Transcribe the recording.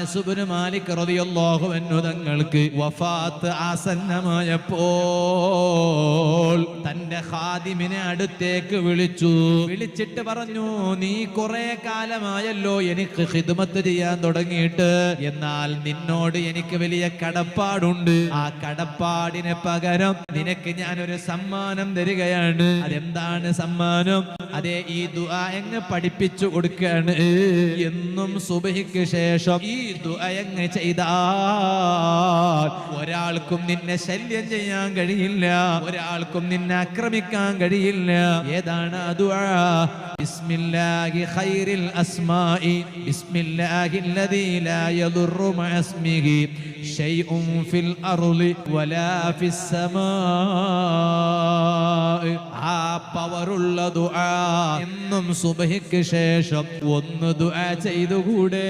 അനസ് ഇബ്നു മാലിക് റളിയല്ലാഹു അൻഹു തങ്ങൾക്ക് വഫാത്ത് ആസന്നമായപ്പോൾ തന്റെ ഖാദിമിനെ അടുത്തേക്ക് വിളിച്ചിട്ട് പറഞ്ഞു, നീ കുറെ കാലമായല്ലോ എനിക്ക് ഖിദ്മത്ത് ചെയ്യാൻ തുടങ്ങിയിട്ട്, എന്നാൽ നിന്നോട് എനിക്ക് വലിയ കടപ്പാടുണ്ട്. ആ കടപ്പാടിന് പകരം നിനക്ക് ഞാനൊരു സമ്മാനം തരികയാണ്. അതെന്താണ് സമ്മാനം? അതേ, ഈ ദുആ അങ്ങ് പഠിപ്പിച്ചു കൊടുക്കുകയാണ്. എന്നും സുബ്ഹിക്ക് ശേഷം ഈ ദുആ അങ്ങ് ചെയ്താൽ ഒരാൾക്കും നിന്നെ ശല്യം ചെയ്യാൻ കഴിയില്ല, ഒരാൾക്കും നിന്നെ ആക്രമിക്കാൻ കഴിയില്ല. ഏതാണ് ആ ദുആ? ബിസ്മില്ലാഹി ഖൈറിൽ അസ്മാഇ ബിസ്മില്ലാഹില്ലദീ ലാ യദുറു മഅസ്മിഹി ശൈഉൻ ഫിൽ അർളി വലാ ഫിസ് സമാ. ആ പവറുള്ള ദുആ എന്നും സുബ്ഹിക്ക് ശേഷം ഒന്ന് ദുആ ചെയ്തുകൂടെ?